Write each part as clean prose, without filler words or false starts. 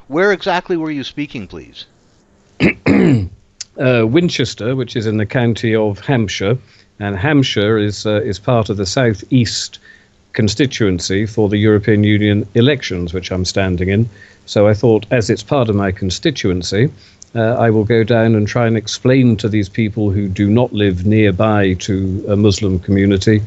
Where exactly were you speaking, please? Winchester, which is in the county of Hampshire, and Hampshire is part of the South East constituency for the European Union elections, which I'm standing in. So I thought, as it's part of my constituency, I will go down and try and explain to these people who do not live nearby to a Muslim community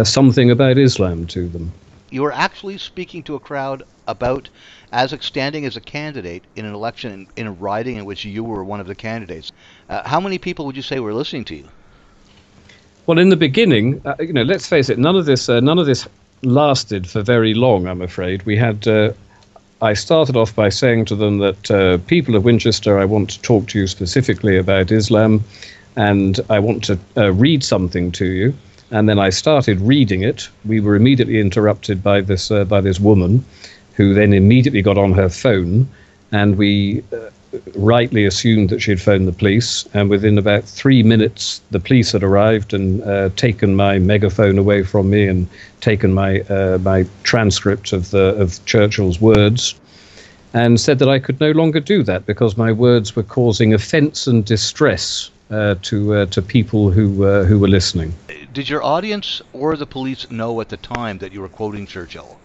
something about Islam to them. You were actually speaking to a crowd about as standing as a candidate in an election in a riding in which you were one of the candidates. How many people would you say were listening to you? Well, in the beginning, let's face it, none of this lasted for very long, I'm afraid. I started off by saying to them that people of Winchester, I want to talk to you specifically about Islam, and I want to read something to you. And then I started reading it. We were immediately interrupted by this woman, who then immediately got on her phone, and we rightly assumed that she'd phoned the police. And within about 3 minutes, the police had arrived and taken my megaphone away from me and taken my transcript of Churchill's words, and said that I could no longer do that because my words were causing offence and distress to people who were listening. Did your audience or the police know at the time that you were quoting Churchill?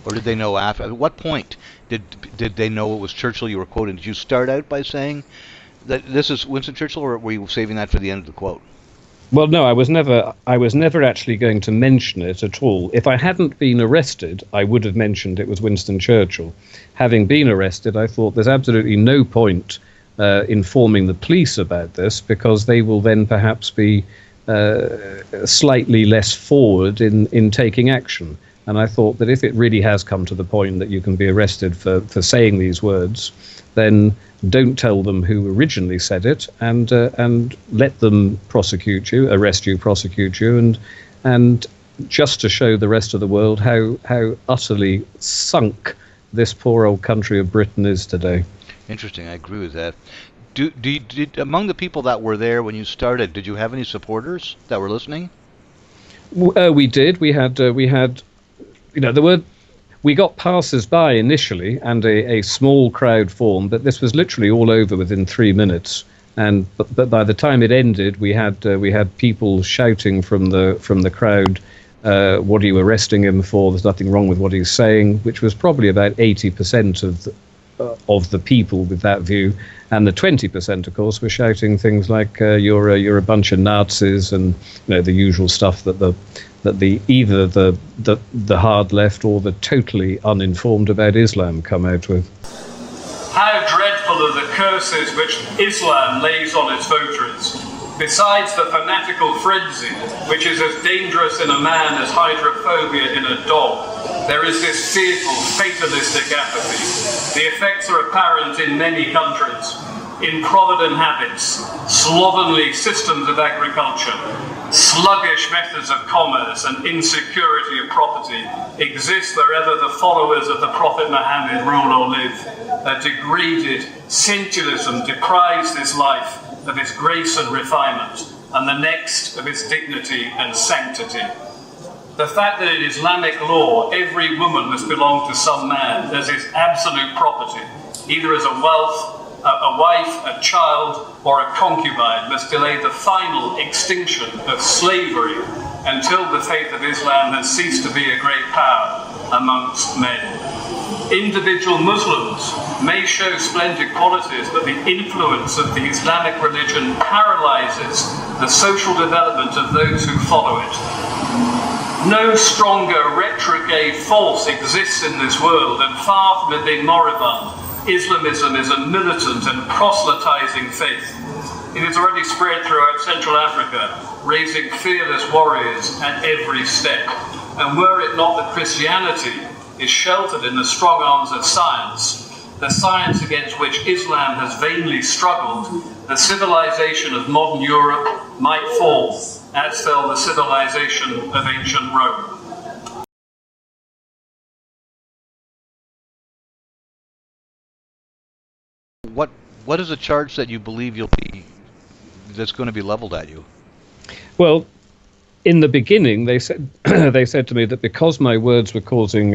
Or did they know after? At what point did they know it was Churchill you were quoting? Did you start out by saying that this is Winston Churchill, or were you saving that for the end of the quote? Well, no, I was never actually going to mention it at all. If I hadn't been arrested, I would have mentioned it was Winston Churchill. Having been arrested, I thought there's absolutely no point informing the police about this, because they will then perhaps be slightly less forward in taking action. And I thought that if it really has come to the point that you can be arrested for saying these words, then don't tell them who originally said it, and let them arrest you, prosecute you, and just to show the rest of the world how utterly sunk this poor old country of Britain is today. Interesting, I agree with that. Did among the people that were there when you started, did you have any supporters that were listening? We did. We had we got passers-by initially, and a small crowd formed, but this was literally all over within 3 minutes. But by the time it ended, we had people shouting from the crowd, "What are you arresting him for? There's nothing wrong with what he's saying," which was probably about 80% of the people with that view, and the 20%, of course, were shouting things like "You're a bunch of Nazis," and the usual stuff that either the hard left or the totally uninformed about Islam come out with. How dreadful are the curses which Islam lays on its votaries. Besides the fanatical frenzy, which is as dangerous in a man as hydrophobia in a dog, there is this fearful, fatalistic apathy. The effects are apparent in many countries. Improvident habits, slovenly systems of agriculture, sluggish methods of commerce, and insecurity of property exist wherever the followers of the Prophet Muhammad rule or live. A degraded sensualism deprives this life of its grace and refinement, and the next of its dignity and sanctity. The fact that in Islamic law every woman must belong to some man as his absolute property, either as a wife, a child, or a concubine, must delay the final extinction of slavery until the faith of Islam has ceased to be a great power amongst men. Individual Muslims may show splendid qualities, but the influence of the Islamic religion paralyzes the social development of those who follow it. No stronger retrograde force exists in this world, and far from it being moribund, Islamism is a militant and proselytizing faith. It has already spread throughout Central Africa, raising fearless warriors at every step. And were it not that Christianity is sheltered in the strong arms of science, the science against which Islam has vainly struggled, the civilization of modern Europe might fall, as fell the civilization of ancient Rome. What is the charge that you believe that's going to be leveled at you? Well, in the beginning, they said to me that because my words were causing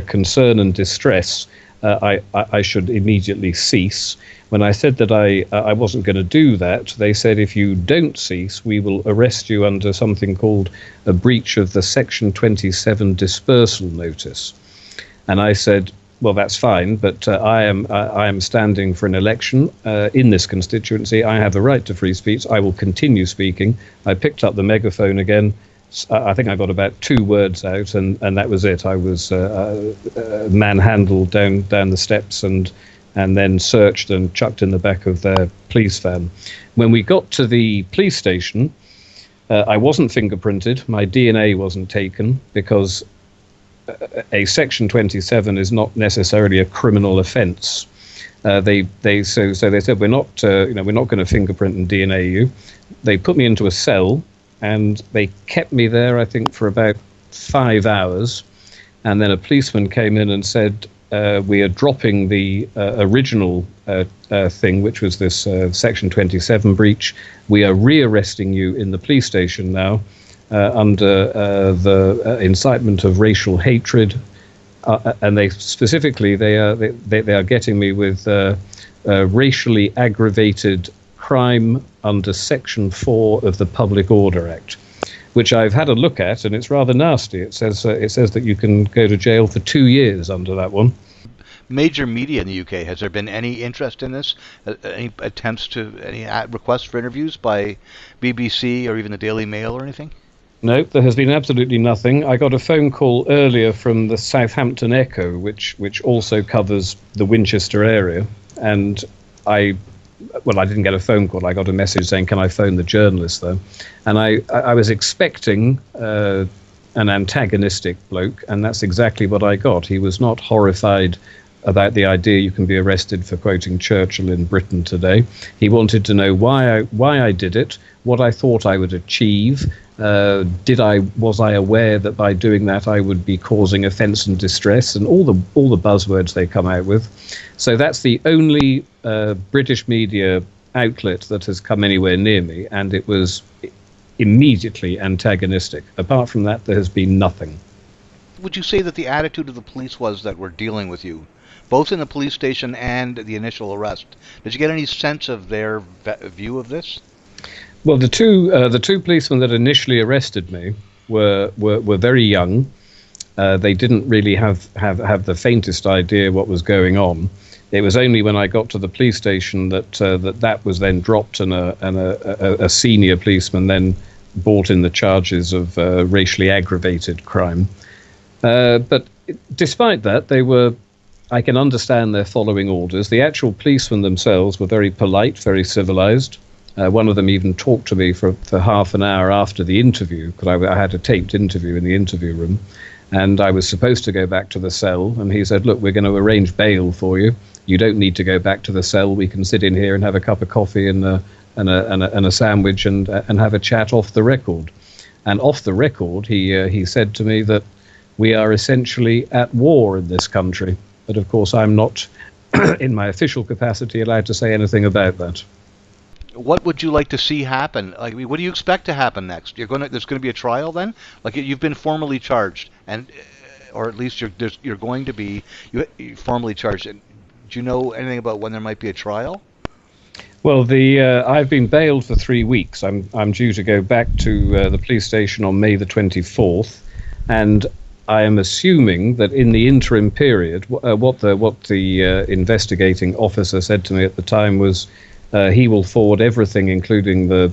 concern and distress, I should immediately cease. When I said that I wasn't going to do that, they said, if you don't cease, we will arrest you under something called a breach of the Section 27 dispersal notice. And I said, well, that's fine, but I am standing for an election in this constituency. I have the right to free speech. I will continue speaking. I picked up the megaphone again. I think I got about 2 words out, and that was it. I was manhandled down the steps and then searched and chucked in the back of their police van. When we got to the police station, I wasn't fingerprinted. My DNA wasn't taken because a Section 27 is not necessarily a criminal offence. So they said, we're not going to fingerprint and DNA you. They put me into a cell and they kept me there, I think, for about 5 hours. And then a policeman came in and said, we are dropping the original thing, which was this Section 27 breach. We are rearresting you in the police station now under the incitement of racial hatred. And they specifically, they are getting me with racially aggravated crime under Section 4 of the Public Order Act, which I've had a look at, and it's rather nasty. It says that you can go to jail for 2 years under that one. Major media in the UK, has there been any interest in this? Any requests for interviews by BBC or even the Daily Mail or anything? No, there has been absolutely nothing. I got a phone call earlier from the Southampton Echo, which also covers the Winchester area, and I didn't get a phone call. I got a message saying, can I phone the journalist, though? And I was expecting an antagonistic bloke, and that's exactly what I got. He was not horrified about the idea you can be arrested for quoting Churchill in Britain today. He wanted to know why I did it, what I thought I would achieve. Was I aware that by doing that I would be causing offence and distress, and all the buzzwords they come out with. So that's the only British media outlet that has come anywhere near me, and it was immediately antagonistic. Apart from that, there has been nothing. Would you say that the attitude of the police was that we're dealing with you, both in the police station and the initial arrest? Did you get any sense of their view of this? Well, the two policemen that initially arrested me were very young. They didn't really have the faintest idea what was going on. It was only when I got to the police station that was then dropped, and a senior policeman then brought in the charges of racially aggravated crime. But despite that, I can understand they're following orders. The actual policemen themselves were very polite, very civilized. One of them even talked to me for half an hour after the interview, because I had a taped interview in the interview room, and I was supposed to go back to the cell, and he said, look, we're going to arrange bail for you. You don't need to go back to the cell. We can sit in here and have a cup of coffee and a sandwich and have a chat off the record. And off the record, he said to me that we are essentially at war in this country. But of course, I'm not, in my official capacity, allowed to say anything about that. What would you like to see happen? Like, what do you expect to happen next? There's going to be a trial then? Like, you've been formally charged, or at least you're going to be formally charged. Do you know anything about when there might be a trial? Well, I've been bailed for 3 weeks. I'm due to go back to the police station on May the 24th, and I am assuming that in the interim period, what the investigating officer said to me at the time was, he will forward everything, including the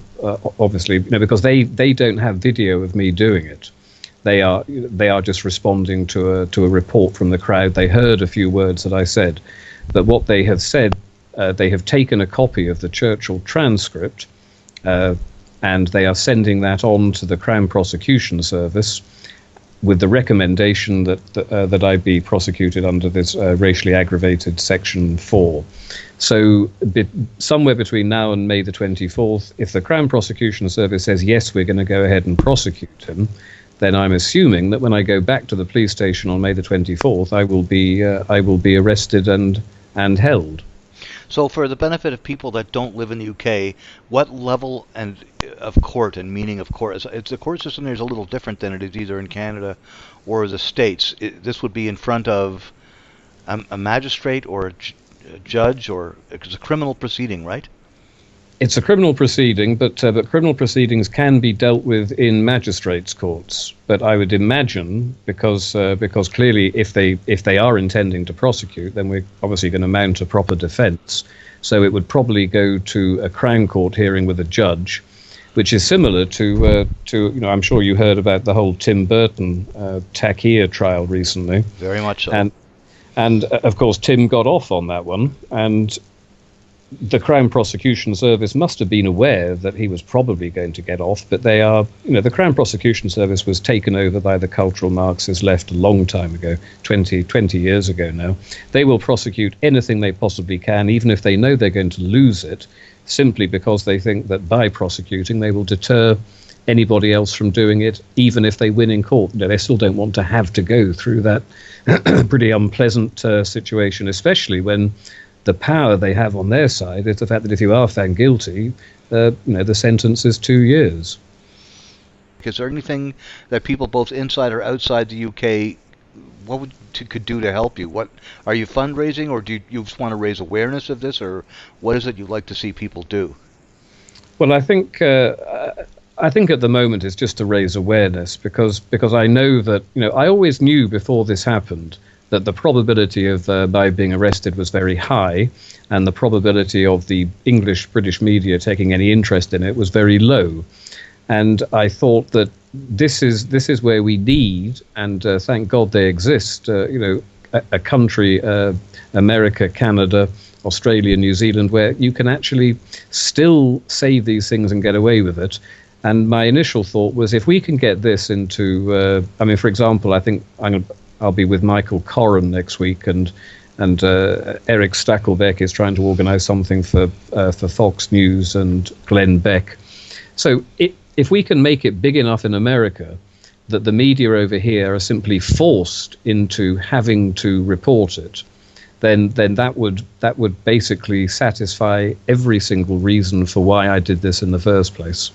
obviously, because they don't have video of me doing it. They are just responding to a report from the crowd. They heard a few words that I said, but what they have said, they have taken a copy of the Churchill transcript, and they are sending that on to the Crown Prosecution Service, with the recommendation that I be prosecuted under this racially aggravated Section 4. So somewhere between now and May the 24th, if the Crown Prosecution Service says, yes, we're going to go ahead and prosecute him, then I'm assuming that when I go back to the police station on May the 24th, I will be arrested and held. So for the benefit of people that don't live in the UK, what level of court and meaning of court, the court system there is a little different than it is either in Canada or the States. This would be in front of a magistrate or a judge, or it's a criminal proceeding, right? It's a criminal proceeding, but criminal proceedings can be dealt with in magistrates' courts. But I would imagine, because clearly, if they are intending to prosecute, then we're obviously going to mount a proper defence. So it would probably go to a Crown Court hearing with a judge, which is similar to I'm sure you heard about the whole Tim Burton Takia trial recently. Very much so. And of course, Tim got off on that one, and the Crown Prosecution Service must have been aware that he was probably going to get off, but the Crown Prosecution Service was taken over by the cultural Marxist left a long time ago, 20 years ago now. They will prosecute anything they possibly can, even if they know they're going to lose it, simply because they think that by prosecuting they will deter anybody else from doing it, even if they win in court. They still don't want to have to go through that pretty unpleasant situation, especially when the power they have on their side is the fact that if you are found guilty, the sentence is 2 years. Is there anything that people both inside or outside the UK could do to help you? What are you fundraising, or do you just want to raise awareness of this, or what is it you'd like to see people do? Well, I think at the moment it's just to raise awareness, because I know that I always knew before this happened that the probability of my being arrested was very high, and the probability of the British media taking any interest in it was very low. And I thought that this is where we need, and thank God they exist, a country, America, Canada, Australia, New Zealand, where you can actually still say these things and get away with it. And my initial thought was, if we can get this into, for example, I think I'll be with Michael Corran next week, and Eric Stackelbeck is trying to organise something for Fox News and Glenn Beck. So if we can make it big enough in America that the media over here are simply forced into having to report it, then that would basically satisfy every single reason for why I did this in the first place.